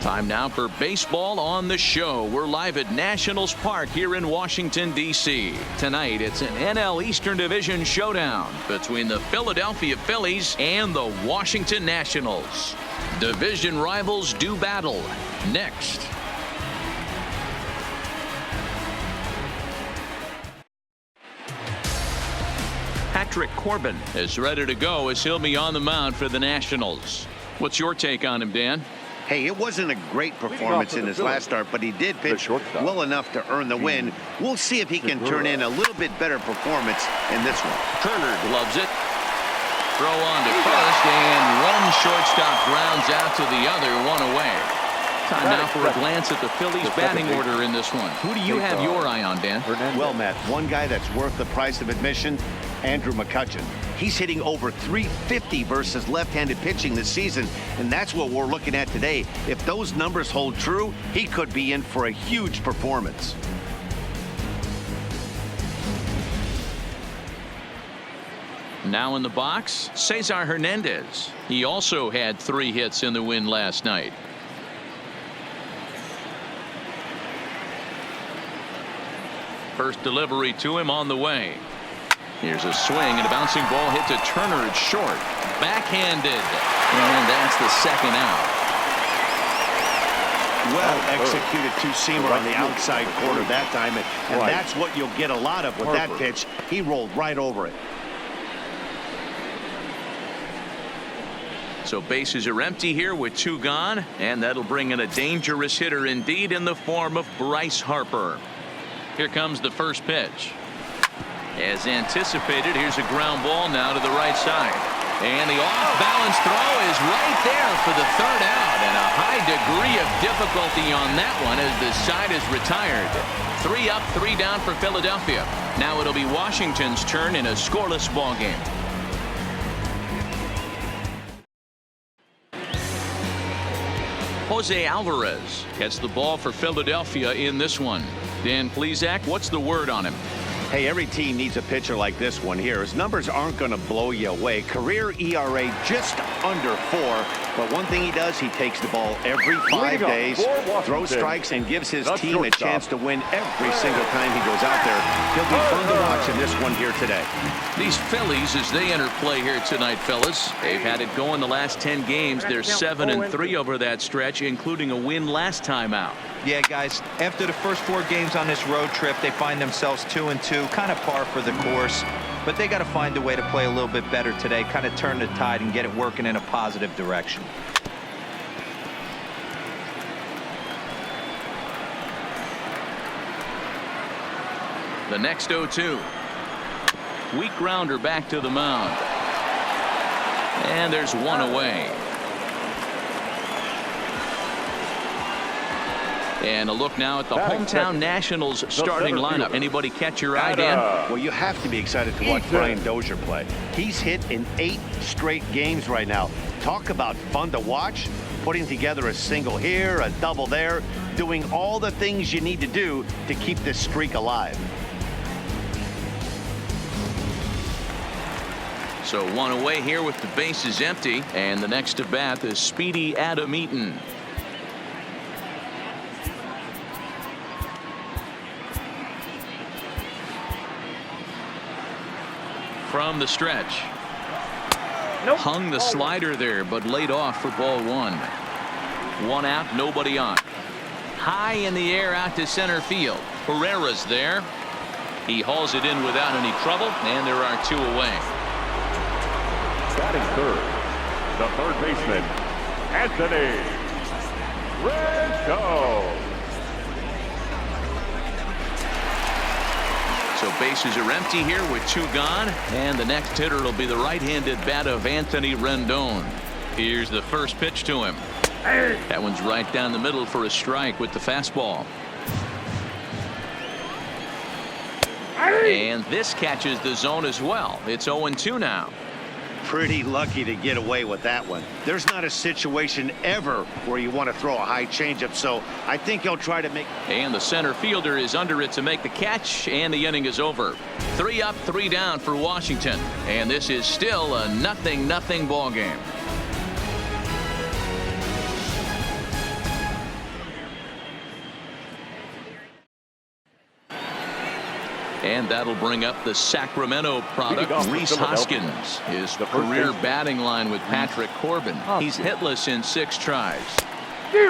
Time now for baseball on the show. We're live at Nationals Park here in Washington, D.C. Tonight, it's an NL Eastern Division showdown between the Philadelphia Phillies and the Washington Nationals. Division rivals do battle. Next. Patrick Corbin is ready to go as he'll be on the mound for the Nationals. What's your take on him, Dan? Hey, it wasn't a great performance in his last start, but he did pitch well enough to earn the win. We'll see if he can turn in a little bit better performance in this one. Turner gloves it. Throw on to first, and one shortstop grounds out to the other, one away. Time now for a glance at the Phillies batting order in this one. Who do you have your eye on, Dan? Well, Matt, one guy that's worth the price of admission, Andrew McCutchen. He's hitting over .350 versus left-handed pitching this season, and that's what we're looking at today. If those numbers hold true, he could be in for a huge performance. Now in the box, Cesar Hernandez. He also had 3 hits in the win last night. First delivery to him on the way. Here's a swing and a bouncing ball hit to Turner. It's short. Backhanded. And that's the second out. Well executed two-seamer on the outside corner that time. And that's what you'll get a lot of with that pitch. He rolled right over it. So bases are empty here with 2 gone. And that'll bring in a dangerous hitter indeed in the form of Bryce Harper. Here comes the first pitch. As anticipated, here's a ground ball now to the right side. And the off-balance throw is right there for the 3rd out. And a high degree of difficulty on that one as the side is retired. 3 up, 3 down for Philadelphia. Now it'll be Washington's turn in a scoreless ball game. Jose Alvarez gets the ball for Philadelphia in this one. Dan Plesac, what's the word on him? Hey, every team needs a pitcher like this one here. His numbers aren't going to blow you away. Career ERA just under 4. But one thing he does, he takes the ball every 5 days, throws strikes, and gives his team a chance to win every single time he goes out there. He'll be fun to watch in this one here today. These Phillies, as they enter play here tonight, fellas, they've had it going the last 10 games. They're 7-3 over that stretch, including a win last time out. Yeah, guys, after the first 4 games on this road trip, they find themselves 2-2, kind of par for the course. But they got to find a way to play a little bit better today, kind of turn the tide and get it working in a positive direction. The next 0-2. Weak grounder back to the mound. And there's one away. And a look now at the hometown Nationals starting lineup. Anybody catch your eye, Dan? Well, you have to be excited to watch Brian Dozier play. He's hit in 8 straight games right now. Talk about fun to watch. Putting together a single here, a double there, doing all the things you need to do to keep this streak alive. So one away here with the bases empty. And the next to bat is speedy Adam Eaton. From the stretch. Hung the slider there, but laid off for ball 1. 1 out, nobody on. High in the air out to center field. Herrera's there. He hauls it in without any trouble, and there are 2 away. Batting third, the third baseman, Anthony Rizzo. So bases are empty here with 2 gone, and the next hitter will be the right-handed bat of Anthony Rendon. Here's the first pitch to him. That one's right down the middle for a strike with the fastball. And this catches the zone as well. It's 0-2 now. Pretty lucky to get away with that one. There's not a situation ever where you want to throw a high changeup, so I think he'll try to make. And the center fielder is under it to make the catch, and the inning is over. 3 up, 3 down for Washington, and this is still a 0-0 ball game. And that'll bring up the Sacramento product, Rhys Hoskins. His career batting line with Patrick Corbin. He's hitless in 6 tries.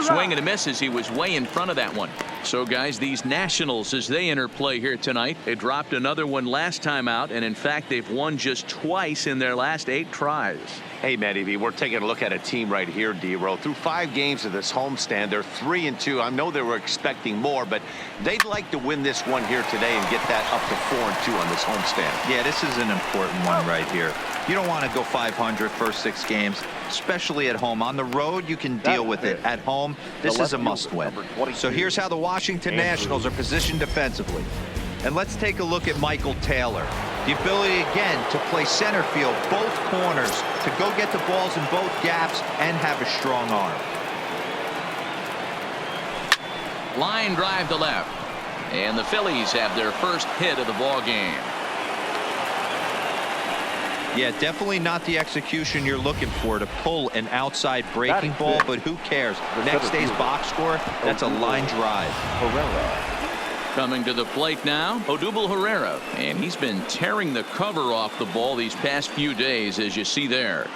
Swing and a miss as he was way in front of that one. So, guys, these Nationals, as they enter play here tonight, they dropped another one last time out, and in fact, they've won just twice in their last 8 tries. Hey, Matty V, we're taking a look at a team right here, D-Row. Through 5 games of this homestand, they're 3-2. I know they were expecting more, but they'd like to win this one here today and get that up to 4-2 on this homestand. Yeah, this is an important one right here. You don't want to go 500 first 6 games, especially at home. On the road, you can deal with it. At home, this is a must-win. So here's how the Washington Nationals are positioned defensively. And let's take a look at Michael Taylor. The ability, again, to play center field, both corners, to go get the balls in both gaps and have a strong arm. Line drive to left. And the Phillies have their first hit of the ball game. Yeah, definitely not the execution you're looking for to pull an outside breaking ball, but who cares? Next day's box score, that's a line drive. Coming to the plate now, Odubel Herrera, and he's been tearing the cover off the ball these past few days, as you see there.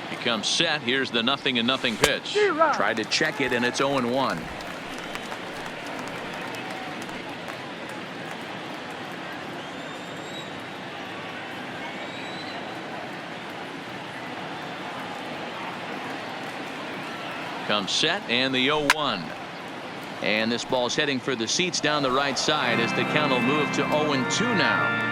He comes set. Here's the 0-0 pitch. Tried to check it, and it's 0-1. Comes set, and the 0-1. And this ball's heading for the seats down the right side as the count will move to 0-2 now.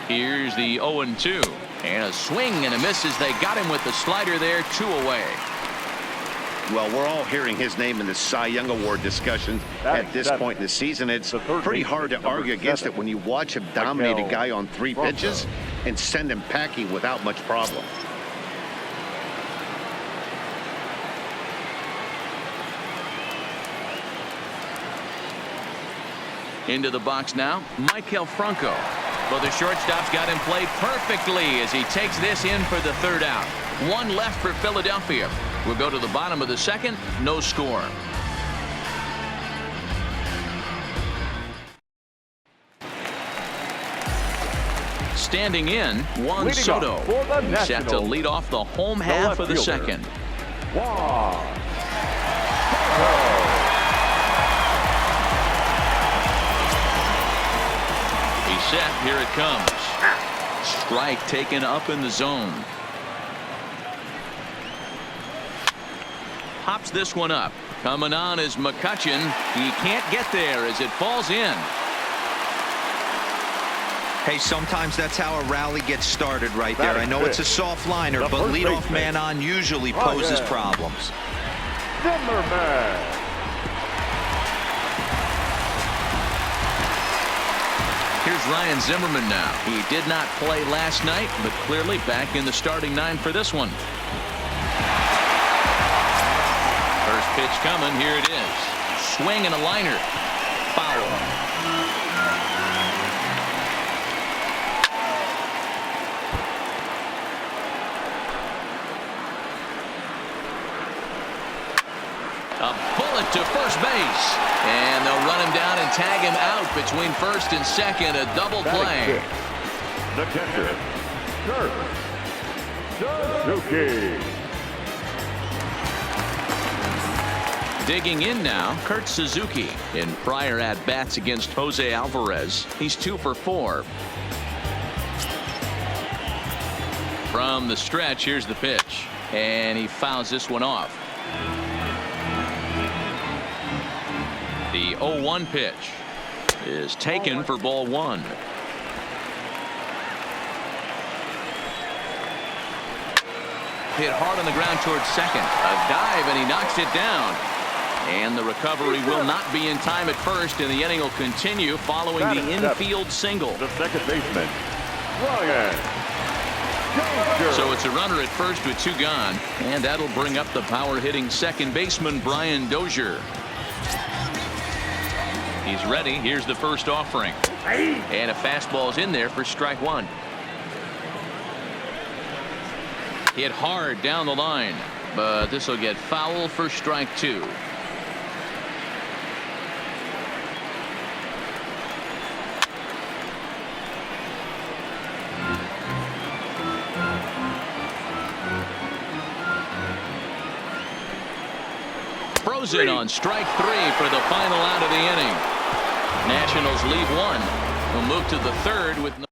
Here's the 0-2. And a swing and a miss as they got him with the slider there, 2 away. Well, we're all hearing his name in the Cy Young Award discussion at this point in the season. It's pretty hard to argue against it when you watch him dominate a guy on 3 pitches and send him packing without much problem. Into the box now, Maikel Franco. Well, the shortstop's got him played perfectly as he takes this in for the 3rd out. 1 left for Philadelphia. We'll go to the bottom of the 2nd. No score. Standing in, Juan Soto. Set to lead off the home half of the 2nd. He's set. Here it comes. Strike taken up in the zone. Pops this one up. Coming on is McCutchen. He can't get there as it falls in. Hey, sometimes that's how a rally gets started right there. I know it's a soft liner, but leadoff man on usually poses problems. Here's Ryan Zimmerman now. He did not play last night, but clearly back in the starting 9 for this one. First pitch coming. Here it is. Swing and a liner. Foul. A bullet to first base. And they'll run him down and tag him out between first and second. A double play. The catcher, Kurt Suzuki. Digging in now, Kurt Suzuki. In prior at-bats against Jose Alvarez, he's 2 for 4. From the stretch, here's the pitch. And he fouls this one off. The 0-1 pitch is taken for ball 1. Hit hard on the ground towards second. A dive, and he knocks it down. And the recovery will not be in time at first, and the inning will continue following the infield single. The second baseman, Ryan So it's a runner at first with 2 gone, and that'll bring up the power-hitting second baseman Brian Dozier. He's ready. Here's the first offering, and a fastball's in there for strike 1. Hit hard down the line, but this will get foul for strike 2. Throws it on strike 3 for the final out of the inning. Nationals leave 1. They'll move to the 3rd with no.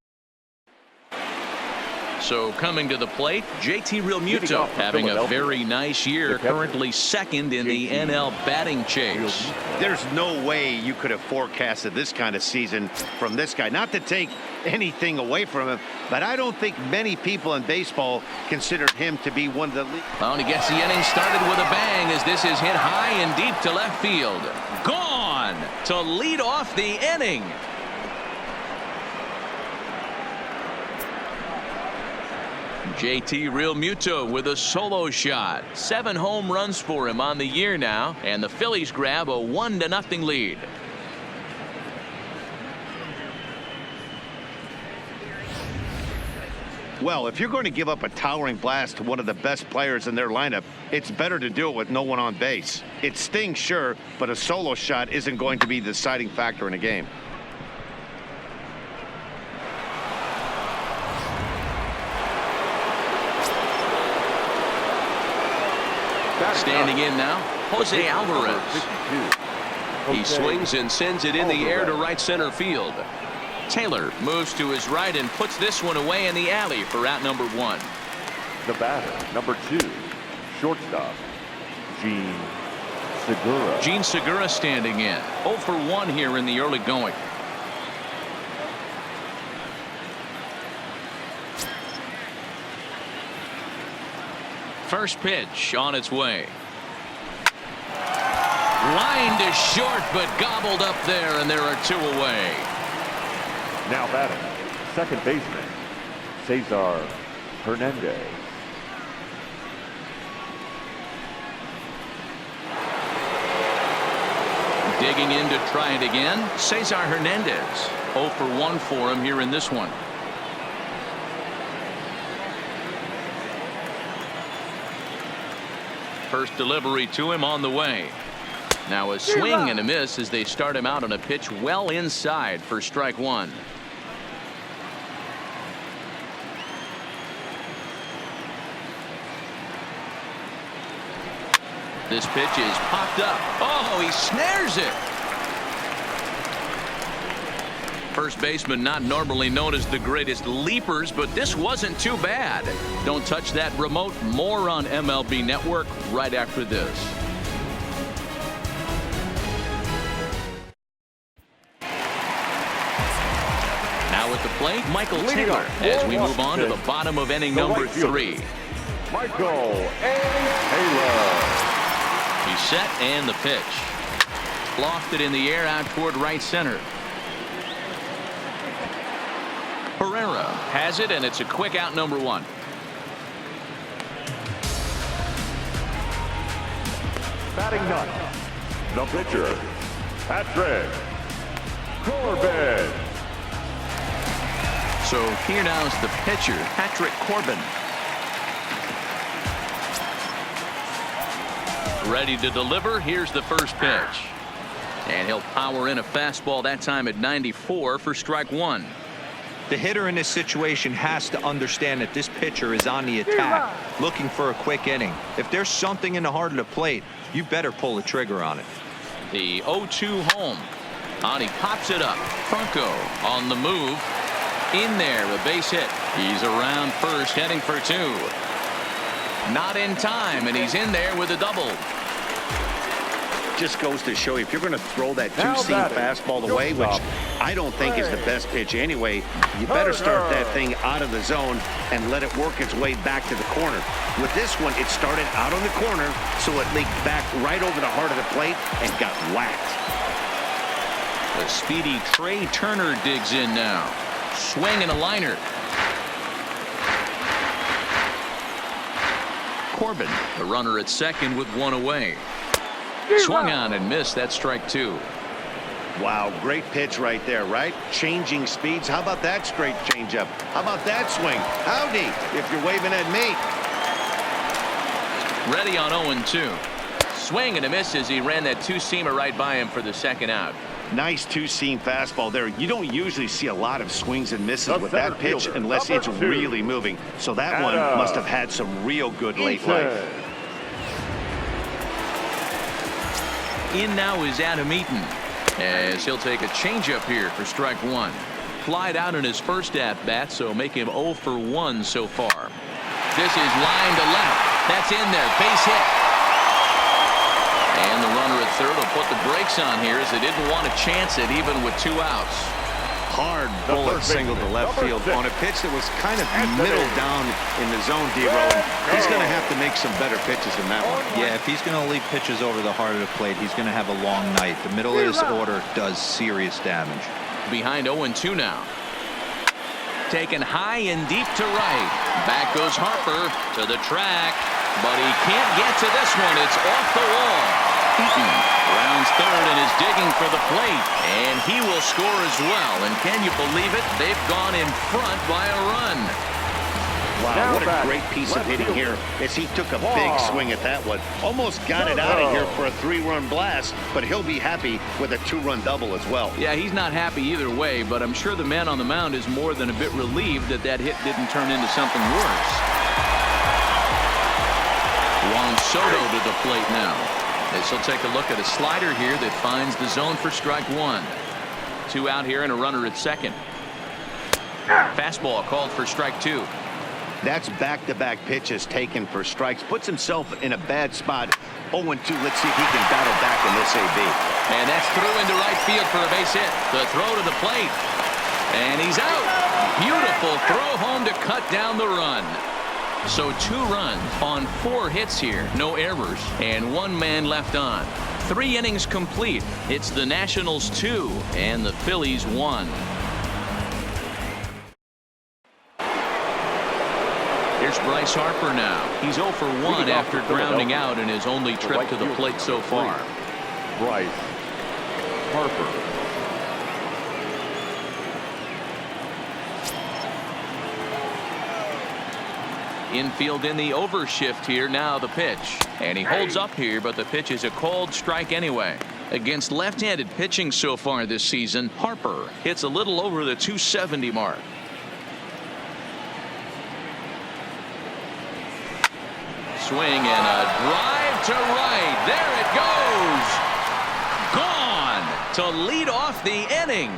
So coming to the plate, JT Realmuto having a very nice year, currently 2nd in the NL batting chase. There's no way you could have forecasted this kind of season from this guy. Not to take anything away from him, but I don't think many people in baseball considered him to be one of the lead. Well, and he gets the inning started with a bang as this is hit high and deep to left field. Gone to lead off the inning. JT Realmuto with a solo shot. 7 home runs for him on the year now, and the Phillies grab a 1-0 lead. Well, if you're going to give up a towering blast to one of the best players in their lineup, it's better to do it with no one on base. It stings, sure, but a solo shot isn't going to be the deciding factor in a game. Standing in now, Jose Alvarez. He swings and sends it in the air to right center field. Taylor moves to his right and puts this one away in the alley for out number 1. The batter, number 2, shortstop, Gene Segura. Gene Segura standing in. 0 for 1 here in the early going. First pitch on its way. Line to short, but gobbled up there, and there are 2 away. Now batting, second baseman, Cesar Hernandez. Digging in to try it again, Cesar Hernandez. 0 for 1 for him here in this one. First delivery to him on the way. Now a swing and a miss as they start him out on a pitch well inside for strike 1. This pitch is popped up. Oh, he snares it. First baseman not normally known as the greatest leapers, but this wasn't too bad. Don't touch that remote. More on MLB Network right after this. Now at the plate, Michael Taylor as we move on to the bottom of inning number 3. Michael Taylor. He's set and the pitch. Lofted in the air out toward right center. Pereira has it, and it's a quick out number 1. Batting ninth, the pitcher, Patrick Corbin. So here now is the pitcher, Patrick Corbin. Ready to deliver. Here's the first pitch. And he'll power in a fastball that time at 94 for strike 1. The hitter in this situation has to understand that this pitcher is on the attack, looking for a quick inning. If there's something in the heart of the plate, you better pull the trigger on it. The 0-2 home. On, he pops it up. Franco on the move. In there, a base hit. He's around first, heading for 2. Not in time, and he's in there with a double. Just goes to show you, if you're going to throw that 2-seam fastball away, which I don't think is the best pitch anyway, you better start that thing out of the zone and let it work its way back to the corner. With this one, it started out on the corner, so it leaked back right over the heart of the plate and got whacked. The speedy Trey Turner digs in now. Swing and a liner. Corbin, the runner at second with one away. Swung on and missed. That's strike two. Wow, great pitch right there, right? Changing speeds. How about that straight changeup? How about that swing? Howdy, if you're waving at me. Ready on 0-2. Swing and a miss as he ran that two-seamer right by him for the second out. Nice two-seam fastball there. You don't usually see a lot of swings and misses with that pitch unless it's really moving. So that one must have had some real good late life. In now is Adam Eaton, as he'll take a changeup here for strike one. Flied out in his first at-bat, so make him 0 for 1 so far. This is line to left. That's in there. Base hit. And the runner at third will put the brakes on here as they didn't want to chance it even with 2 outs. Hard bullet single to left field on a pitch that was kind of middle down in the zone, D-Row. He's going to have to make some better pitches than that one. Yeah, if he's going to leave pitches over the heart of the plate, he's going to have a long night. The middle of this order does serious damage. Behind 0-2 now. Taken high and deep to right. Back goes Harper to the track, but he can't get to this one. It's off the wall. Eaton rounds third and is digging for the plate, and he will score as well. And can you believe it? They've gone in front by a run. Wow, what a great piece of hitting here as he took a big swing at that one. Almost got it out of here for a 3-run blast, but he'll be happy with a 2-run double as well. Yeah, he's not happy either way, but I'm sure the man on the mound is more than a bit relieved that that hit didn't turn into something worse. Juan Soto to the plate now. As he'll take a look at a slider here that finds the zone for strike one. 2 out here and a runner at second. Fastball called for strike 2. That's back-to-back pitches taken for strikes. Puts himself in a bad spot. 0-2. Let's see if he can battle back in this AB. And that's through into right field for a base hit. The throw to the plate. And he's out. Beautiful throw home to cut down the run. So 2 runs on 4 hits here. No errors. And 1 man left on. 3 innings complete. It's the Nationals 2 and the Phillies 1. Here's Bryce Harper now. He's 0 for 1 after grounding out in his only trip to the plate so far. Bryce Harper. Infield in the overshift here. Now the pitch. And he holds up here, but the pitch is a called strike anyway. Against left-handed pitching so far this season, Harper hits a little over the 270 mark. Swing and a drive to right. There it goes. Gone to lead off the inning.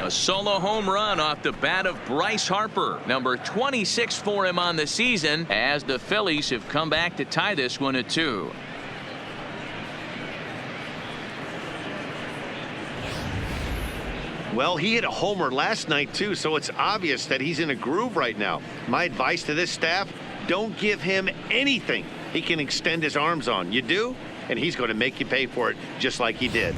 A solo home run off the bat of Bryce Harper, number 26 for him on the season, as the Phillies have come back to tie this one at 2. Well, he hit a homer last night, too, so it's obvious that he's in a groove right now. My advice to this staff, don't give him anything he can extend his arms on. You do, and he's going to make you pay for it just like he did.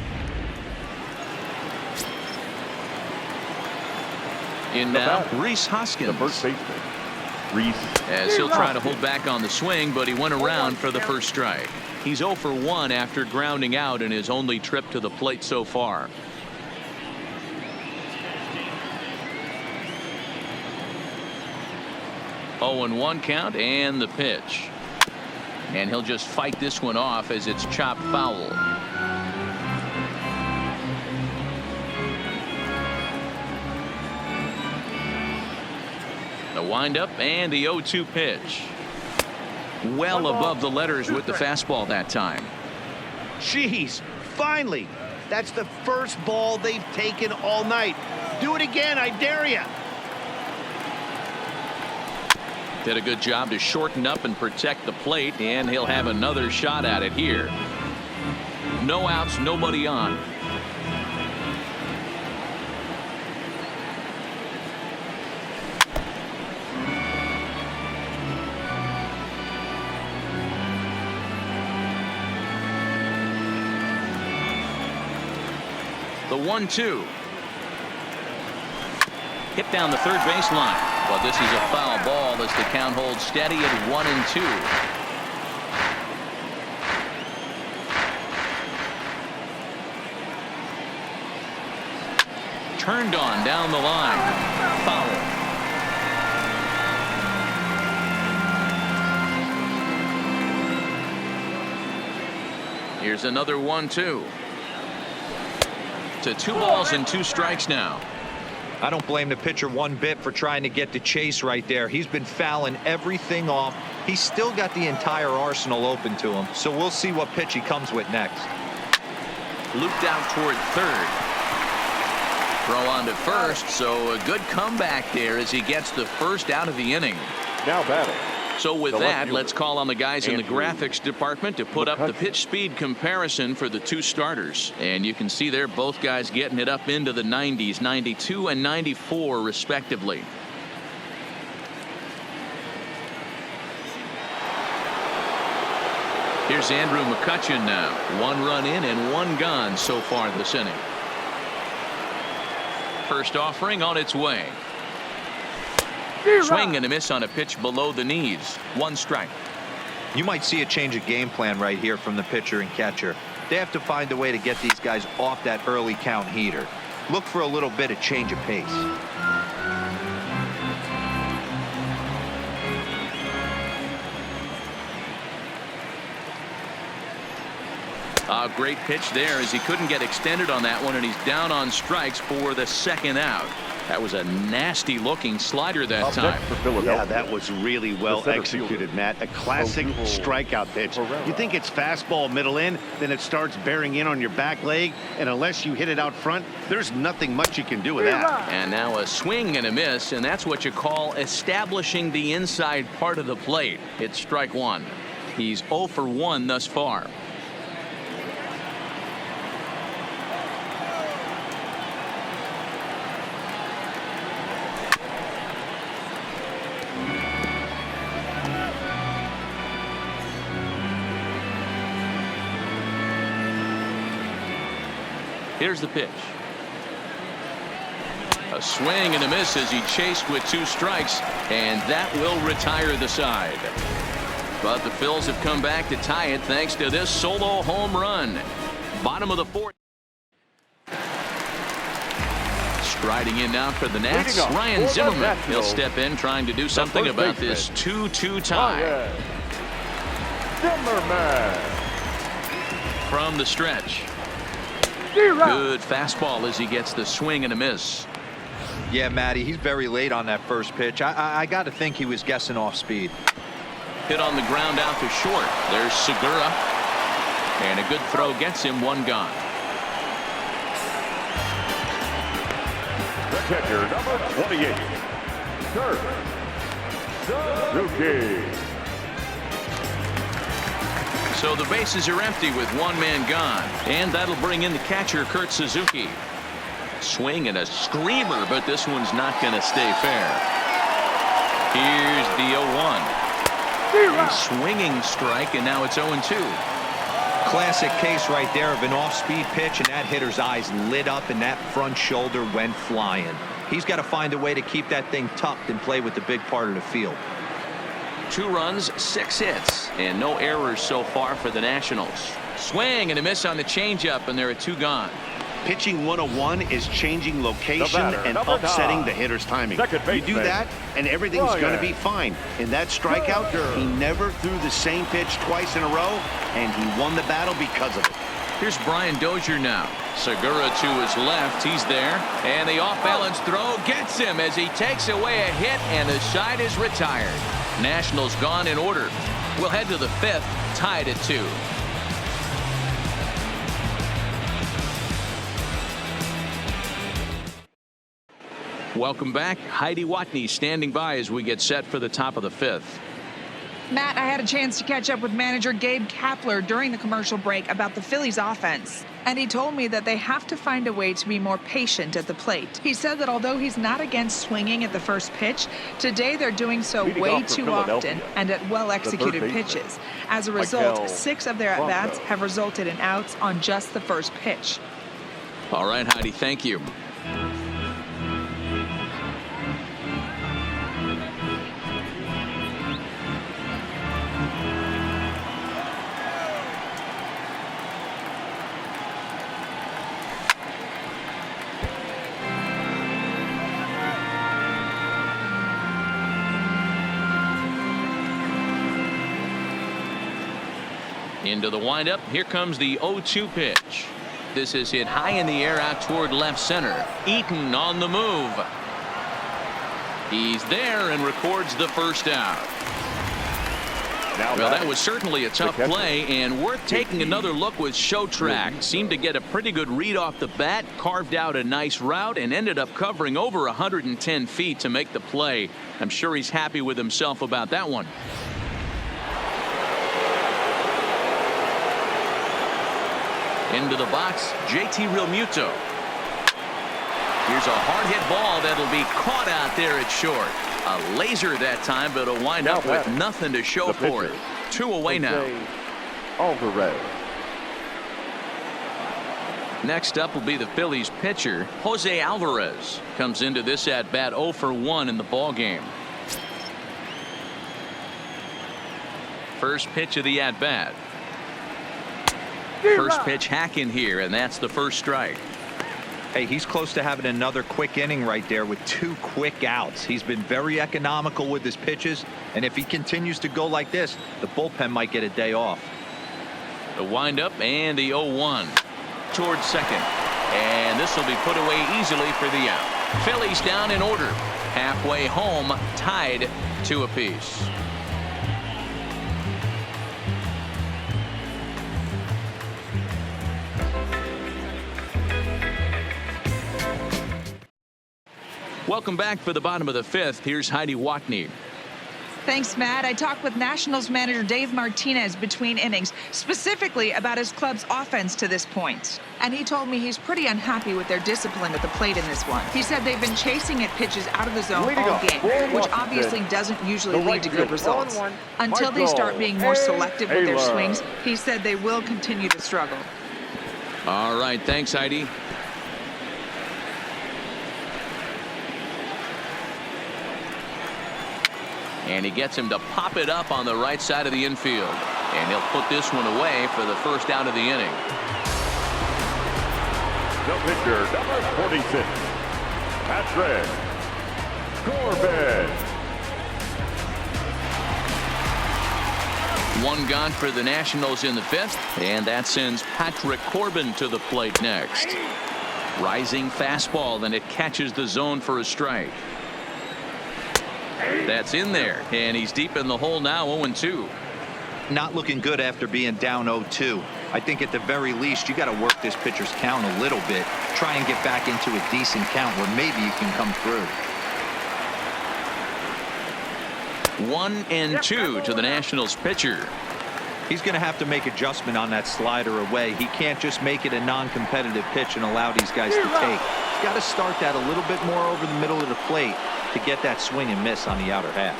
In now, Rhys Hoskins. The first baseman, Rhys. As he'll try to hold back on the swing, but he went around for the first strike. He's 0 for 1 after grounding out in his only trip to the plate so far. Oh, and 1 count and the pitch. And he'll just fight this one off as it's chopped foul. The windup and the 0-2 pitch. Well above the letters with the fastball that time. Jeez, finally. That's the first ball they've taken all night. Do it again, I dare you. Did a good job to shorten up and protect the plate, and he'll have another shot at it here. No outs, nobody on. The 1-2. Hit down the third baseline. But this is a foul ball as the count holds steady at 1-2. Turned on down the line. Foul. Here's another 1-2. To 2 balls and 2 strikes now. I don't blame the pitcher one bit for trying to get the chase right there. He's been fouling everything off. He's still got the entire arsenal open to him. So we'll see what pitch he comes with next. Looped out toward third. Throw on to first, so a good comeback there as he gets the first out of the inning. Now batting. So with that, let's call on the guys in the graphics department to put up the pitch speed comparison for the 2 starters. And you can see there both guys getting it up into the 90s, 92 and 94 respectively. Here's Andrew McCutchen now. 1 run in and 1 gone so far this inning. First offering on its way. Swing and a miss on a pitch below the knees. 1 strike. You might see a change of game plan right here from the pitcher and catcher. They have to find a way to get these guys off that early count heater. Look for a little bit of change of pace. A great pitch there as he couldn't get extended on that one, and he's down on strikes for the 2nd out. That was a nasty looking slider that time. Yeah, that was really well executed, Matt. A classic strikeout pitch. You think it's fastball middle in, then it starts bearing in on your back leg, and unless you hit it out front, there's nothing much you can do with that. And now a swing and a miss, and that's what you call establishing the inside part of the plate. It's strike 1. He's 0 for 1 thus far. Here's the pitch. A swing and a miss as he chased with 2 strikes, and that will retire the side. But the Phils have come back to tie it thanks to this solo home run. Bottom of the 4th. Striding in now for the Nats, Ryan Zimmerman. He'll step in trying to do something about this 2-2 tie. Zimmerman. From the stretch. Good fastball as he gets the swing and a miss. Yeah, Matty, he's very late on that first pitch. I got to think he was guessing off speed. Hit on the ground out to short. There's Segura. And a good throw gets him 1 gone. The catcher, number 28. Kurt Suzuki. So the bases are empty with 1 man gone. And that'll bring in the catcher, Kurt Suzuki. Swing and a screamer, but this one's not going to stay fair. Here's the 0-1. A swinging strike, and now it's 0-2. Classic case right there of an off-speed pitch, and that hitter's eyes lit up and that front shoulder went flying. He's got to find a way to keep that thing tucked and play with the big part of the field. 2 runs, 6 hits, and no errors so far for the Nationals. Swing and a miss on the changeup, and there are 2 gone. Pitching 101 is changing location and upsetting the hitter's timing. You do that, and everything's going to be fine. In that strikeout, he never threw the same pitch twice in a row, and he won the battle because of it. Here's Brian Dozier now. Segura to his left. He's there. And the off-balance throw gets him as he takes away a hit, and the side is retired. Nationals gone in order. We'll head to the 5th, tied at 2. Welcome back. Heidi Watney standing by as we get set for the top of the 5th. Matt, I had a chance to catch up with manager Gabe Kapler during the commercial break about the Phillies offense. And he told me that they have to find a way to be more patient at the plate. He said that although he's not against swinging at the first pitch, today they're doing so way too often and at well-executed pitches. As a result, 6 of their at-bats have resulted in outs on just the first pitch. All right, Heidi, thank you. Into the windup. Here comes the 0-2 pitch. This is hit high in the air out toward left center. Eaton on the move. He's there and records the first out. Well, that was certainly a tough play and worth taking another look with Show Track. Seemed to get a pretty good read off the bat, carved out a nice route, and ended up covering over 110 feet to make the play. I'm sure he's happy with himself about that one. Into the box, JT Realmuto. Here's a hard hit ball that'll be caught out there at short. A laser that time, but it'll wind up with nothing to show for it. 2 away now. Alvarez. Next up will be the Phillies pitcher, Jose Alvarez. Comes into this at bat 0 for 1 in the ball game. First pitch of the at bat. First pitch hack in here, and that's the first strike. Hey, he's close to having another quick inning right there with 2 quick outs. He's been very economical with his pitches, and if he continues to go like this, the bullpen might get a day off. The windup and the 0-1 towards second, and this will be put away easily for the out. Phillies down in order, halfway home, tied 2 apiece. Welcome back for the bottom of the 5th. Here's Heidi Watney. Thanks, Matt. I talked with Nationals manager Dave Martinez between innings, specifically about his club's offense to this point. And he told me he's pretty unhappy with their discipline at the plate in this one. He said they've been chasing at pitches out of the zone all game, which obviously doesn't usually lead to good results. Until they start being more selective with their swings, he said they will continue to struggle. All right, thanks, Heidi. And he gets him to pop it up on the right side of the infield. And he'll put this one away for the first out of the inning. The pitcher, number 46, Patrick Corbin. 1 gone for the Nationals in the 5th. And that sends Patrick Corbin to the plate next. Rising fastball, and it catches the zone for a strike. That's in there, and he's deep in the hole now, 0-2. Not looking good after being down 0-2. I think at the very least you got to work this pitcher's count a little bit. Try and get back into a decent count where maybe you can come through. 1-2 to the Nationals pitcher. He's going to have to make adjustment on that slider away. He can't just make it a non-competitive pitch and allow these guys to take. He's got to start that a little bit more over the middle of the plate to get that swing and miss on the outer half.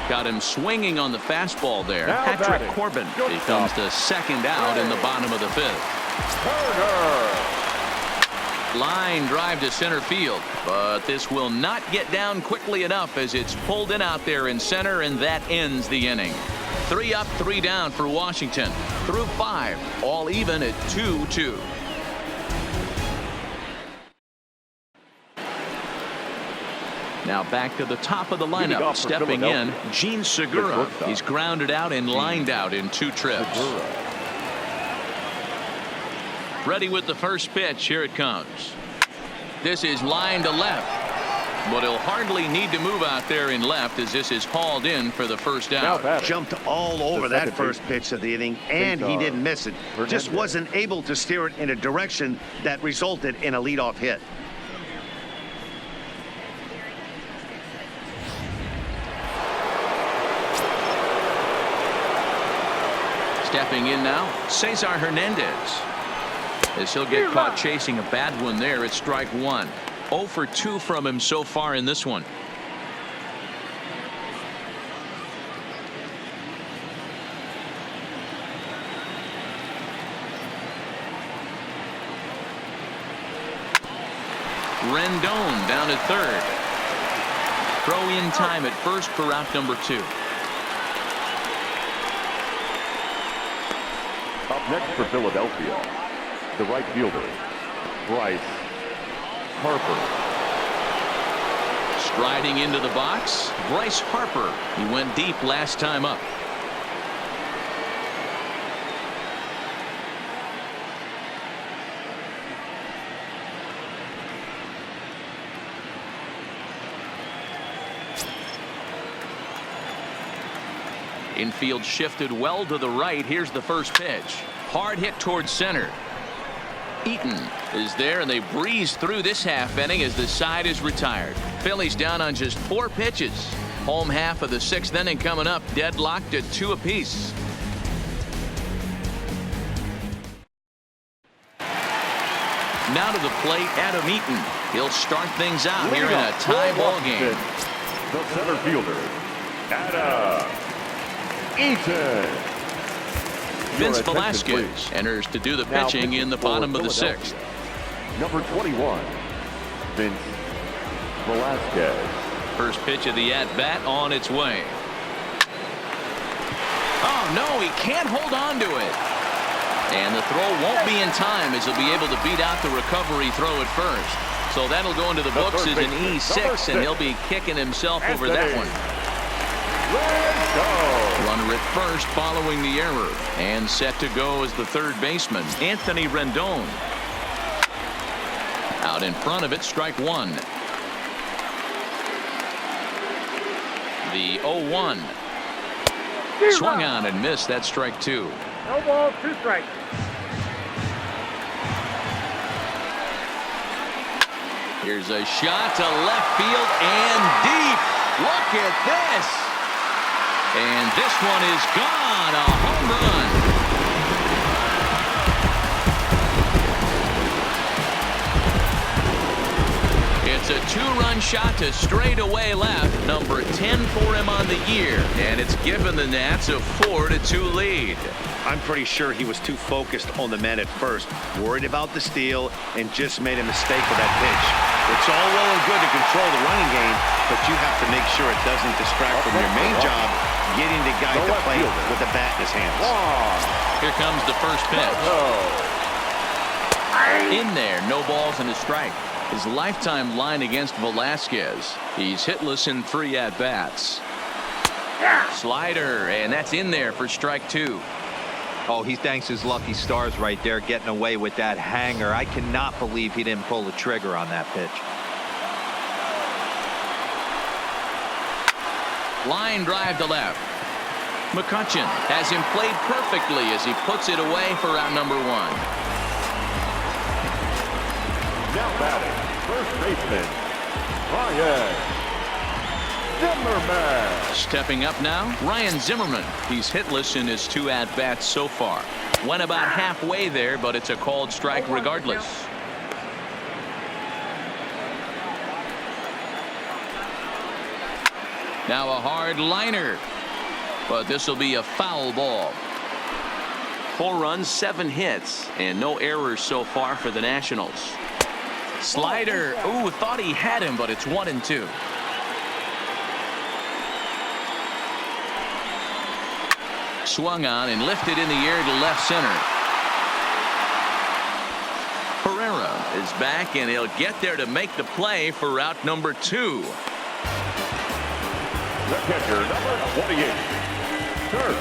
Got him swinging on the fastball there. Now Patrick batting. Corbin Good becomes stop. the second out in the bottom of the 5th. Turner. Line drive to center field, but this will not get down quickly enough as it's pulled in out there in center, and that ends the inning. 3 up, 3 down for Washington. Through 5, all even at 2-2. Now back to the top of the lineup. Stepping in, Gene Segura. He's grounded out and lined out in 2 trips. Ready with the first pitch. Here it comes. This is line to left, but he'll hardly need to move out there in left as this is hauled in for the first out. Jumped all over that first pitch of the inning, and he didn't miss it. Just wasn't able to steer it in a direction that resulted in a leadoff hit. Stepping in now, Cesar Hernandez. As he'll get caught chasing a bad one there, it's strike 1. 0 for 2 from him so far in this one. Rendon down at third. Throw in time at first for out number 2. Up next for Philadelphia, the right fielder, Bryce Harper. Striding into the box, Bryce Harper. He went deep last time up. Infield shifted well to the right. Here's the first pitch. Hard hit towards center. Eaton is there, and they breeze through this half inning as the side is retired. Phillies down on just 4 pitches. Home half of the 6th inning coming up, deadlocked at 2 apiece. Now to the plate, Adam Eaton. He'll start things out here in a tie ball game. The center fielder, Adam Eaton. Vince Velasquez enters to do the pitching in the bottom of the 6th. Number 21, Vince Velasquez. First pitch of the at-bat on its way. Oh, no, he can't hold on to it. And the throw won't be in time as he'll be able to beat out the recovery throw at first. So that'll go into the books as an E6, and he'll be kicking himself over that one. Runner at first following the error, and set to go as the third baseman, Anthony Rendon. Out in front of it, strike 1. The 0-1. Swung on and missed. That strike 2. No ball, 2 strikes. Here's a shot to left field and deep. Look at this. And this one is gone. A home run. It's a 2-run shot to straightaway left. Number 10 for him on the year. And it's given the Nats a 4-2 lead. I'm pretty sure he was too focused on the man at first, worried about the steal, and just made a mistake with that pitch. It's all well and good to control the running game, but you have to make sure it doesn't distract from your main job, getting the guy to play with the bat in his hands. Here comes the first pitch. In there, no balls and a strike. His lifetime line against Velasquez. He's hitless in 3 at-bats. Slider, and that's in there for strike 2. Oh, he thanks his lucky stars right there, getting away with that hanger. I cannot believe he didn't pull the trigger on that pitch. Line drive to left. McCutchen has him played perfectly as he puts it away for out number 1. Now batting, first baseman, Ryan Zimmerman. Stepping up now, Ryan Zimmerman. He's hitless in his 2 at-bats so far. Went about halfway there, but it's a called strike regardless. Now a hard liner, but this will be a foul ball. 4 runs, 7 hits, and no errors so far for the Nationals. Slider, ooh, thought he had him, but it's 1-2. Swung on and lifted in the air to left center. Pereira is back, and he'll get there to make the play for out number 2. The catcher, number 28, Kurt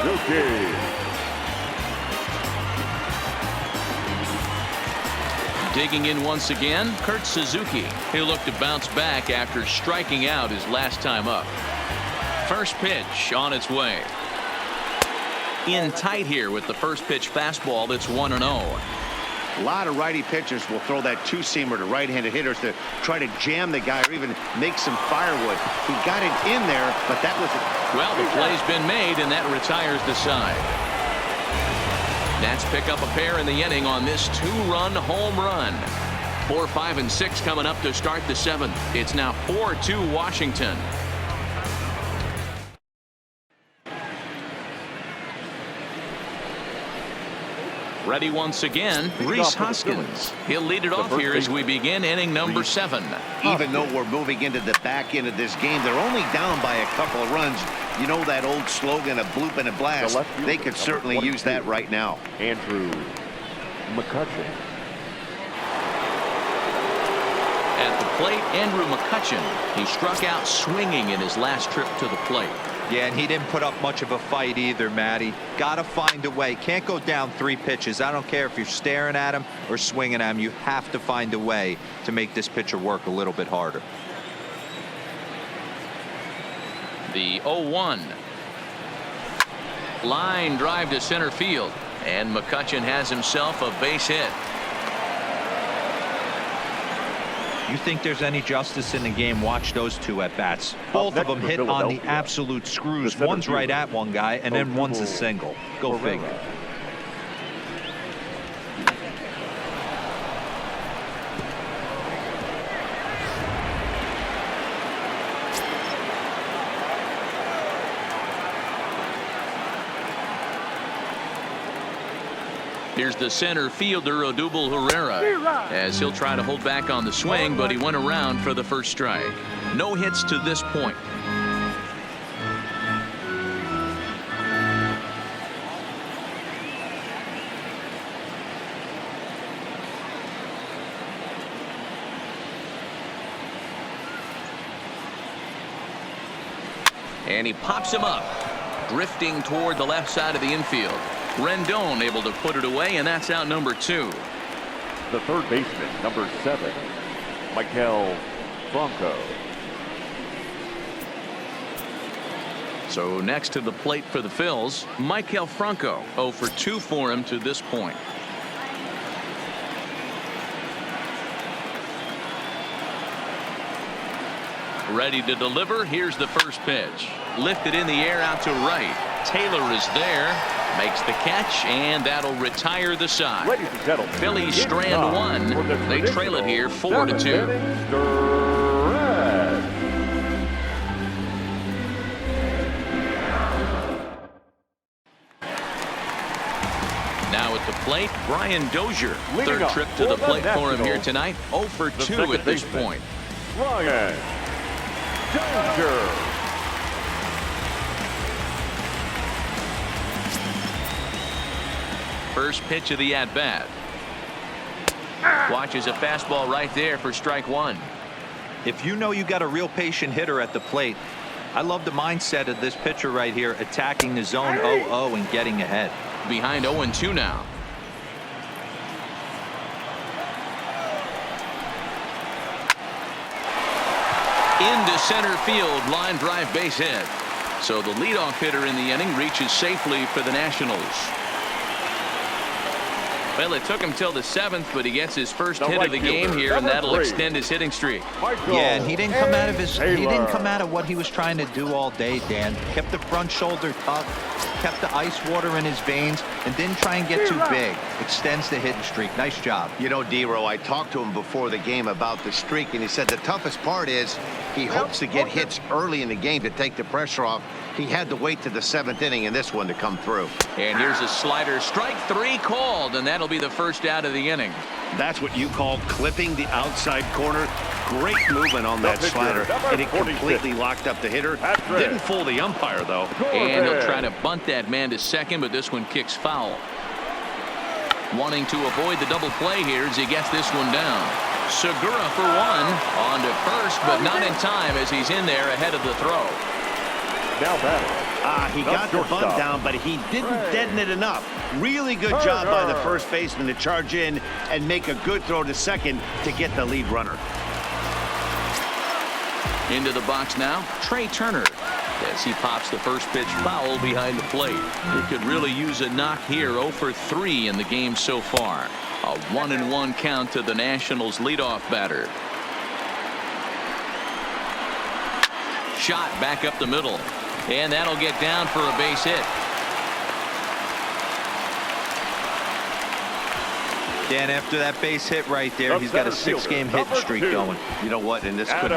Suzuki. Digging in once again, Kurt Suzuki. He'll look to bounce back after striking out his last time up. First pitch on its way. In tight here with the first pitch fastball that's 1-0. A lot of righty pitchers will throw that 2-seamer to right-handed hitters to try to jam the guy or even make some firewood. He got it in there, but that was well, the play's been made, and that retires the side. Nats pick up a pair in the inning on this 2-run home run. 4, 5, and 6 coming up to start the 7th. It's now 4-2 Washington. Ready once again, Rhys Hoskins. He'll lead it off here as we begin inning number 7. Even though we're moving into the back end of this game, they're only down by a couple of runs. You know that old slogan, a bloop and a blast. They could certainly use that right now. Andrew McCutchen. At the plate, Andrew McCutchen. He struck out swinging in his last trip to the plate. Yeah, and he didn't put up much of a fight either, Matty. Got to find a way. Can't go down 3 pitches. I don't care if you're staring at him or swinging at him. You have to find a way to make this pitcher work a little bit harder. The 0-1. Line drive to center field. And McCutchen has himself a base hit. You think there's any justice in the game? Watch those two at bats. Both of them hit on the absolute screws. One's right at one guy, and then one's a single. Go figure. Here's the center fielder, Odubel Herrera, as he'll try to hold back on the swing, but he went around for the first strike. No hits to this point. And he pops him up, drifting toward the left side of the infield. Rendon able to put it away, and that's out number 2. The third baseman, number 7, Michael Franco. So next to the plate for the Phils, Michael Franco. 0 for 2 for him to this point. Ready to deliver. Here's the first pitch. Lifted in the air out to right. Taylor is there. Makes the catch, and that'll retire the side. Ladies and gentlemen, Phillies strand 1. They trail it here 4-2. Now at the plate, Brian Dozier. Third trip to the plate for him here tonight. 0 for 2 at this point. Brian Dozier. First pitch of the at-bat. Watches a fastball right there for strike 1. If you know you got a real patient hitter at the plate, I love the mindset of this pitcher right here, attacking the zone 0-0 and getting ahead. Behind 0-2 now. Into center field, line drive base hit. So the leadoff hitter in the inning reaches safely for the Nationals. Well, it took him till the 7th, but he gets his first hit of the game here, and that'll extend his hitting streak. Yeah, and he didn't come out of he didn't come out of what he was trying to do all day, Dan. Kept the front shoulder tucked, kept the ice water in his veins, and didn't try and get too big. Extends the hitting streak. Nice job. You know, D-Row, I talked to him before the game about the streak, and he said the toughest part is he hopes to get hits early in the game to take the pressure off. He had to wait to the 7th inning in this one to come through. And here's a slider. Strike 3 called, and that'll be the first out of the inning. That's what you call clipping the outside corner. Great movement on that slider, and it completely locked up the hitter. Didn't fool the umpire, though. And he'll try to bunt that man to second, but this one kicks foul. Wanting to avoid the double play here as he gets this one down. Segura for 1. On to first, but not in time as he's in there ahead of the throw. Now batting. He got the bunt down, but he didn't deaden it enough. Really good job by the first baseman to charge in and make a good throw to second to get the lead runner. Into the box now, Trey Turner, as he pops the first pitch foul behind the plate. He could really use a knock here. 0 for 3 in the game so far. A 1-1 count to the Nationals leadoff batter. Shot back up the middle, and that'll get down for a base hit. Dan, after that base hit right there, he's got a 6-game hitting streak going. You know what? And this could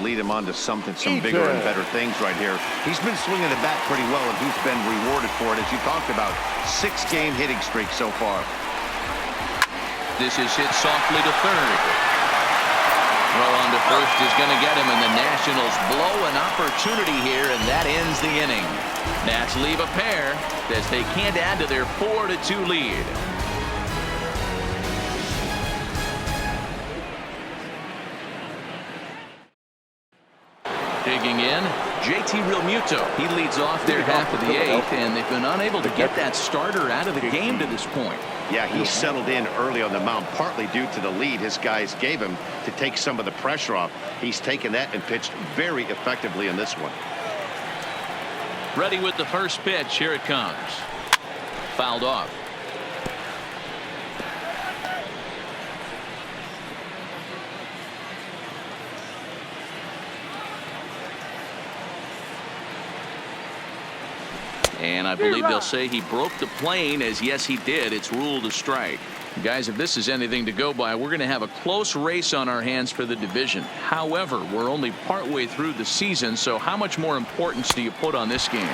lead him on to some bigger and better things right here. He's been swinging the bat pretty well, and he's been rewarded for it, as you talked about. 6-game hitting streak so far. This is hit softly to third. Throw on to first is going to get him, and the Nationals blow an opportunity here, and that ends the inning. Nats leave a pair as they can't add to their 4-2 lead. Digging in, JT Realmuto. He leads off their half of the 8th, and they've been unable to get that starter out of the game to this point. Yeah, he settled in early on the mound, partly due to the lead his guys gave him to take some of the pressure off. He's taken that and pitched very effectively in this one. Ready with the first pitch. Here it comes. Fouled off. And I believe they'll say he broke the plane, as yes he did. It's ruled a strike. Guys, if this is anything to go by, we're going to have a close race on our hands for the division. However, we're only partway through the season, so how much more importance do you put on this game?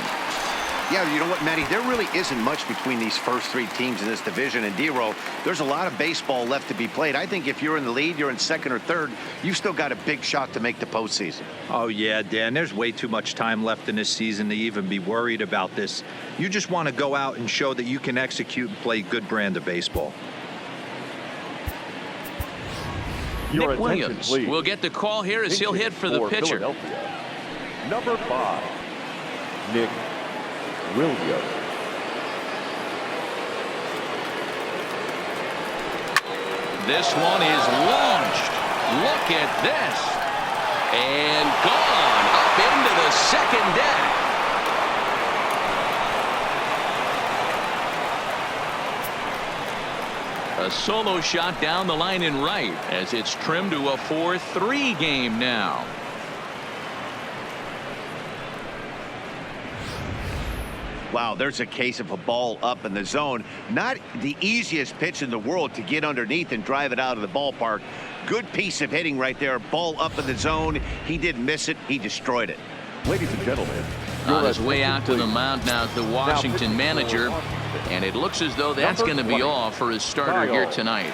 Yeah, you know what, Matty? There really isn't much between these first three teams in this division. And D-Row, there's a lot of baseball left to be played. I think if you're in the lead, you're in second or third, you've still got a big shot to make the postseason. Oh, yeah, Dan, there's way too much time left in this season to even be worried about this. You just want to go out and show that you can execute and play good brand of baseball. Nick Williams will get the call here as he'll hit for the pitcher. Number 5, Nick Williams. This one is launched. Look at this. And gone up into the second deck. A solo shot down the line in right as it's trimmed to a 4-3 game now. Wow, there's a case of a ball up in the zone. Not the easiest pitch in the world to get underneath and drive it out of the ballpark. Good piece of hitting right there. Ball up in the zone. He didn't miss it. He destroyed it. Ladies and gentlemen, On his way out to the mound now is the Washington manager. And it looks as though that's going to be all for his starter here tonight.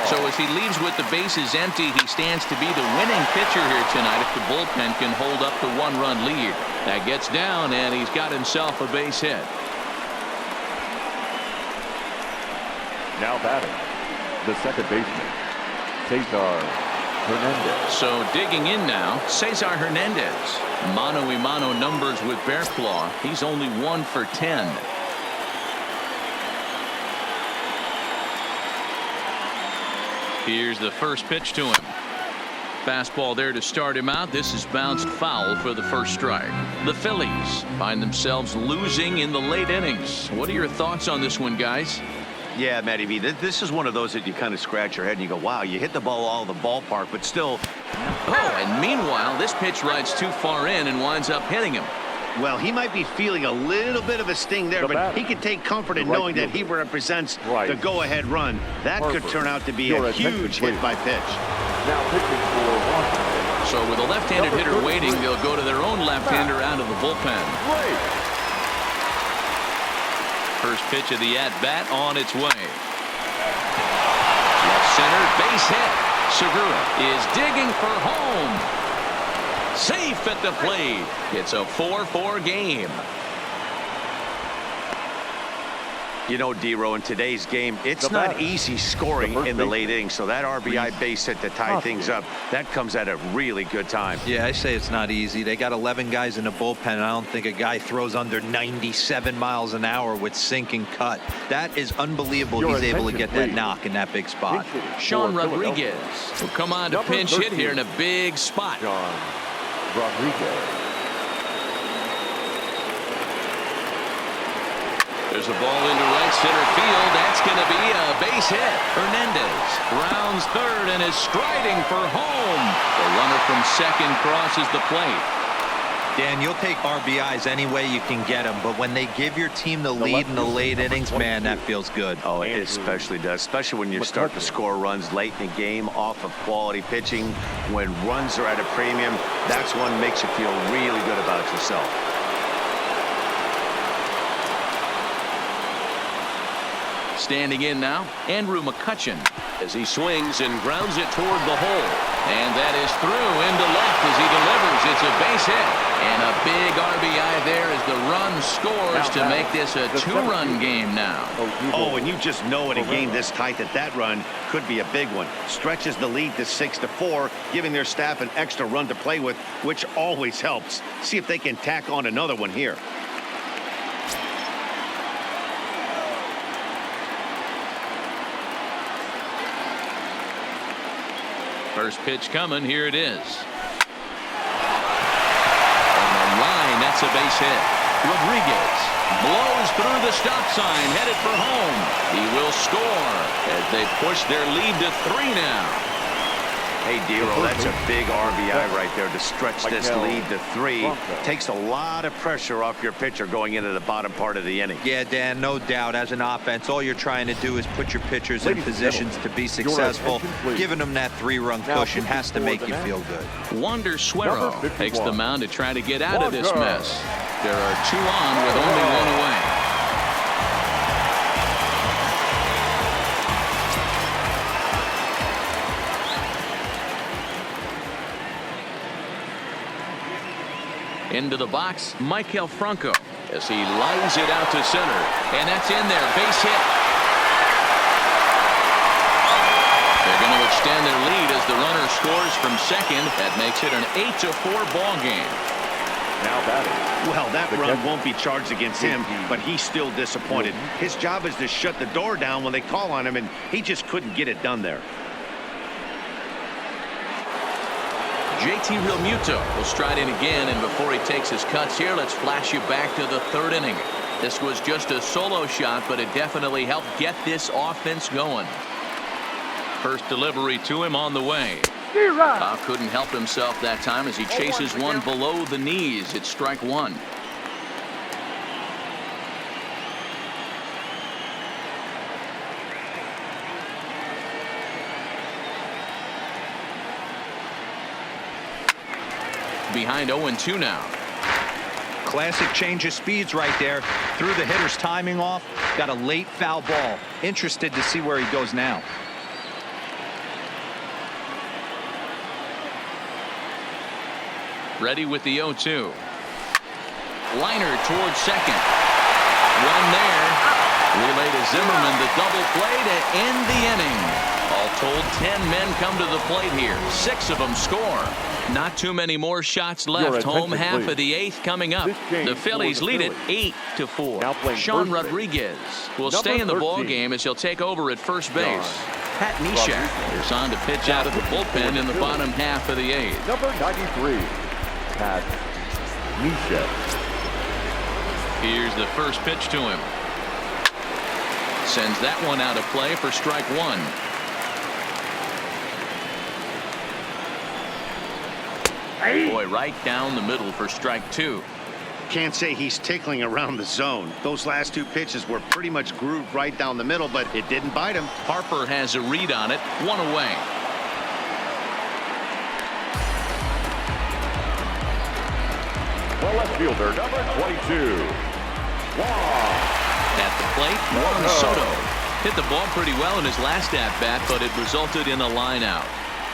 So as he leaves with the bases empty, he stands to be the winning pitcher here tonight if the bullpen can hold up the one-run lead. That gets down, and he's got himself a base hit. now batting, the second baseman, Cesar Hernandez. So digging in now, Cesar Hernandez. Mano-a-mano numbers with Bearclaw. He's only 1 for 10. Here's the first pitch to him. Fastball there to start him out. This is bounced foul for the first strike. The Phillies find themselves losing in the late innings. What are your thoughts on this one, guys? Yeah, Matty V, this is one of those that you kind of scratch your head and you go, wow, you hit the ball all the ballpark, but still. Oh, and meanwhile, this pitch rides too far in and winds up hitting him. Well, he might be feeling a little bit of a sting there, but he can take comfort in knowing that he represents the go-ahead run. That could turn out to be a huge hit by pitch. Now pitching for Washington. So with a left-handed hitter waiting, they'll go to their own left-hander out of the bullpen. First pitch of the at-bat on its way. Left center, base hit. Segura is digging for home. Safe at the plate. It's a 4-4 game. You know, D-Row, in today's game, it's not easy scoring in the late innings, so that RBI base hit to tie things up, that comes at a really good time. Yeah, I say it's not easy. They got 11 guys in the bullpen, and I don't think a guy throws under 97 miles an hour with sink and cut. That is unbelievable. He's able to get that knock in that big spot. Sean Rodriguez will come on to pinch hit here in a big spot. Sean Rodriguez. There's a ball into right center field. That's going to be a base hit. Hernandez rounds third and is striding for home. The runner from second crosses the plate. Dan, you'll take RBIs any way you can get them, but when they give your team the lead in the late innings, man, that feels good. Oh, it especially does, especially when you start to score runs late in the game off of quality pitching. When runs are at a premium, that's one that makes you feel really good about yourself. Standing in now, Andrew McCutchen as he swings and grounds it toward the hole. And that is through into left as he delivers. It's a base hit. And a big RBI there as the run scores to make this a two-run game now. Oh, and you just know in a game this tight that run could be a big one. Stretches the lead to 6-4, giving their staff an extra run to play with, which always helps. See if they can tack on another one here. First pitch coming. Here it is. On the line That's a base hit. Rodriguez blows through the stop sign, headed for home. He will score as they push their lead to 3 now. Hey, D'Lo, that's a big RBI right there to stretch this lead to 3. Takes a lot of pressure off your pitcher going into the bottom part of the inning. Yeah, Dan, no doubt. As an offense, all you're trying to do is put your pitchers in positions to be successful. Giving them that 3-run cushion has to make you feel good. Wander Suero takes the mound to try to get out of this mess. There are 2 on with only 1 away. Into the box, Michael Franco as he lines it out to center. And that's in there. Base hit. They're going to extend their lead as the runner scores from second. That makes it an 8-4 ball game. Now batting. Well, that run won't be charged against him, but he's still disappointed. His job is to shut the door down when they call on him, and he just couldn't get it done there. JT Realmuto will stride in again, and before he takes his cuts here, let's flash you back to the 3rd inning. This was just a solo shot, but it definitely helped get this offense going. First delivery to him on the way. Bob couldn't help himself that time as he chases one below the knees. It's strike 1. Behind 0-2 now. Classic change of speeds right there. Threw the hitter's timing off. Got a late foul ball. Interested to see where he goes now. Ready with the 0-2. Liner towards second. One there. Relay to Zimmerman, the double play to end the inning. All told, 10 men come to the plate here. 6 of them score. Not too many more shots left. Home half of the 8th coming up. The Phillies lead it 8-4. Sean Rodriguez will stay in the ball game as he'll take over at first base. Pat Neshek is on to pitch out of the bullpen in the bottom half of the 8th. Number 93, Pat Neshek. Here's the first pitch to him. Sends that one out of play for strike 1. Boy, right down the middle for strike 2. Can't say he's tickling around the zone. Those last 2 pitches were pretty much grooved right down the middle, but it didn't bite him. Harper has a read on it. 1 away. The left fielder, number 22, Juan. At the plate, Juan Soto hit the ball pretty well in his last at-bat, but it resulted in a line out.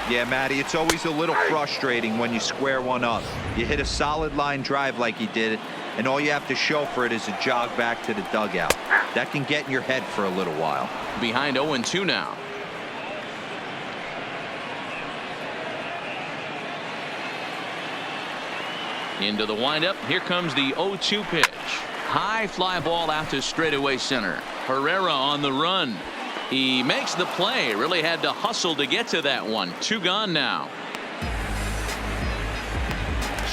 Yeah, Matty, it's always a little frustrating when you square one up. You hit a solid line drive like he did, and all you have to show for it is a jog back to the dugout. That can get in your head for a little while. Behind 0-2 now. Into the windup. Here comes the 0-2 pitch. High fly ball out to straightaway center. Herrera on the run. He makes the play. Really had to hustle to get to that one. 2 gone now.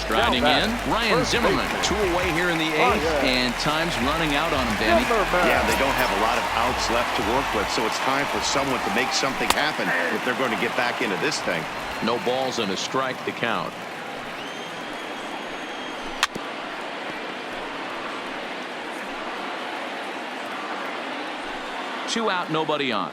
Striding in, Ryan Zimmerman. 2 away here in the 8th, and time's running out on him, Danny. Yeah, they don't have a lot of outs left to work with, so it's time for someone to make something happen if they're going to get back into this thing. No balls and a strike to count. Two out, nobody on.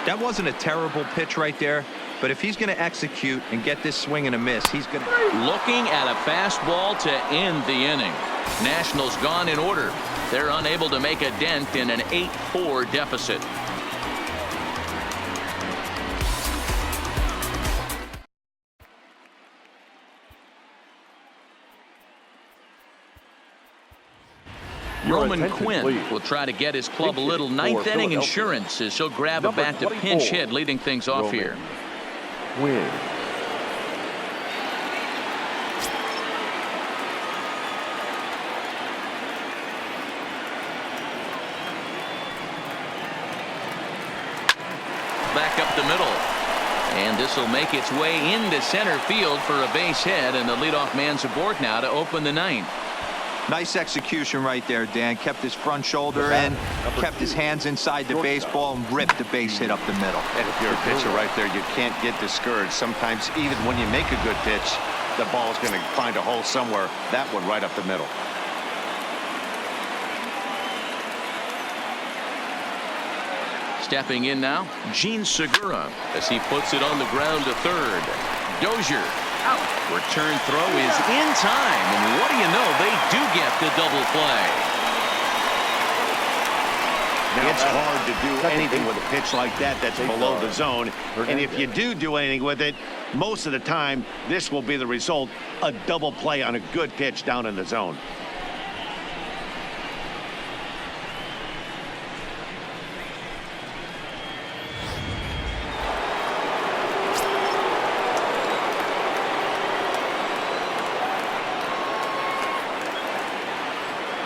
That wasn't a terrible pitch right there, but if he's going to execute and get this swing and a miss, he's going to... Looking at a fastball to end the inning. Nationals gone in order. They're unable to make a dent in an 8-4 deficit. Roman Quinn will try to get his club a little ninth inning insurance as he'll grab a bat to pinch hit, leading things off here. Quinn. back up the middle. And this will make its way into center field for a base hit, and the leadoff man's aboard now to open the ninth. Nice execution right there, Dan. Kept his front shoulder in, kept his hands inside the baseball, and ripped the base hit up the middle. And if you're a pitcher right there, you can't get discouraged. Sometimes even when you make a good pitch, the ball's going to find a hole somewhere. That one right up the middle. Stepping in now, Gene Segura as he puts it on the ground to third. Dozier out. Return throw is in time, and what do you know, they do get the double play. It's hard to do anything with a pitch like that that's below the zone. And if you do anything with it, most of the time, this will be the result, a double play on a good pitch down in the zone.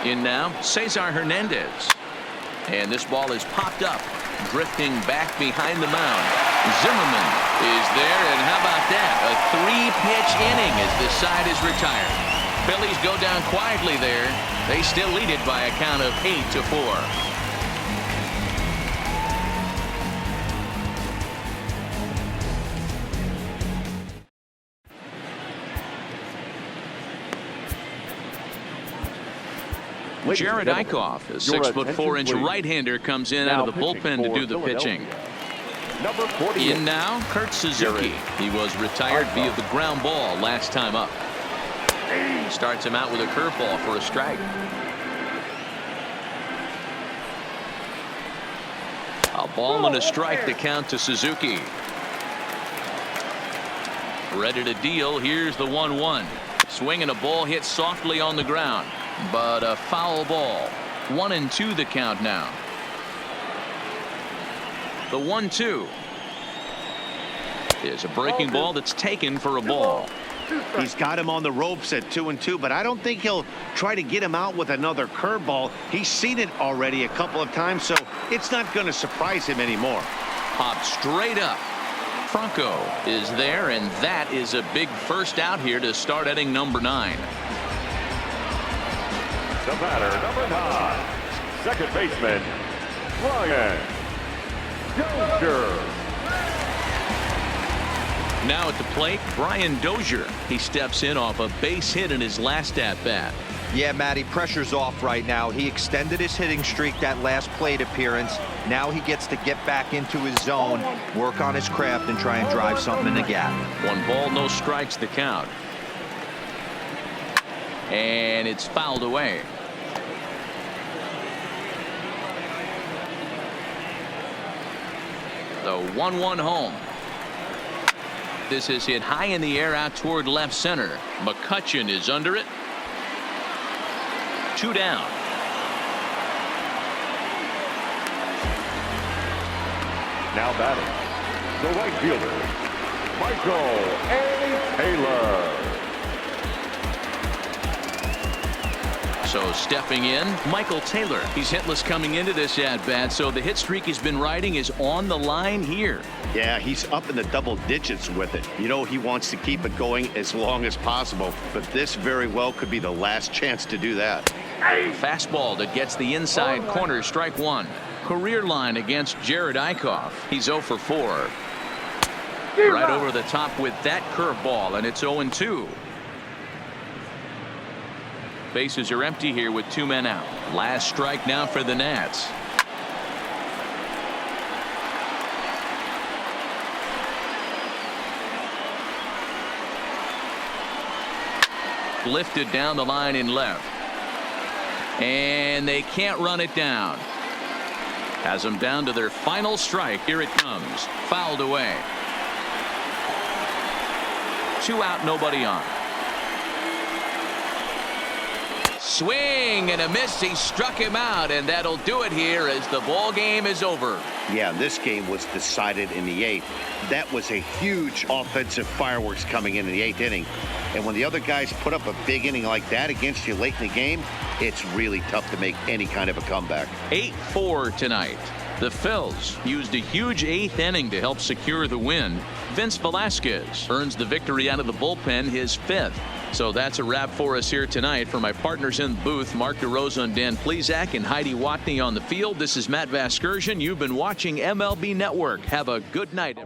In now, Cesar Hernandez. And this ball is popped up, drifting back behind the mound. Zimmerman is there, and how about that? A three-pitch inning as this side is retired. Phillies go down quietly there. They still lead it by a count of 8-4. Jared Eichhoff, a 6'4" right-hander, comes in out of the bullpen to do the pitching. In now, Kurt Suzuki. He was retired via the ground ball last time up. Starts him out with a curveball for a strike. A ball and a strike to count to Suzuki. Ready to deal. Here's the 1-1. Swing and a ball hit softly on the ground. But a foul ball. 1-2 the count now. The 1-2 is a breaking ball that's taken for a ball. He's got him on the ropes at 2-2, but I don't think he'll try to get him out with another curveball. He's seen it already a couple of times, so it's not going to surprise him anymore. Popped straight up. Franco is there, and that is a big first out here to start inning number 9. The batter, number 9, second baseman, Brian Dozier. Now at the plate, Brian Dozier. He steps in off a base hit in his last at-bat. Yeah, Matty, pressure's off right now. He extended his hitting streak that last plate appearance. Now he gets to get back into his zone, work on his craft, and try and drive something in the gap. 1 ball, no strikes the count. And it's fouled away. The 1-1 home. This is hit high in the air out toward left center. McCutchen is under it. 2 down. Now batting, the right fielder, Michael A. Taylor. So stepping in, Michael Taylor. He's hitless coming into this at-bat, so the hit streak he's been riding is on the line here. Yeah, he's up in the double digits with it. You know, he wants to keep it going as long as possible, but this very well could be the last chance to do that. Fastball that gets the inside corner, strike 1. Career line against Jared Eichhoff. He's 0 for 4. Right over the top with that curveball, and it's 0-2. Bases are empty here with 2 men out. Last strike now for the Nats. Lifted down the line in left. And they can't run it down. Has them down to their final strike. Here it comes. Fouled away. 2 out, nobody on. Swing and a miss. He struck him out, and that'll do it here as the ball game is over. Yeah, this game was decided in the 8th. That was a huge offensive fireworks coming in the 8th inning. And when the other guys put up a big inning like that against you late in the game, it's really tough to make any kind of a comeback. 8-4 tonight. The Phils used a huge 8th inning to help secure the win. Vince Velasquez earns the victory out of the bullpen, his 5th. So that's a wrap for us here tonight. For my partners in the booth, Mark DeRosa and Dan Plesac and Heidi Watney on the field, this is Matt Vasgersian. You've been watching MLB Network. Have a good night.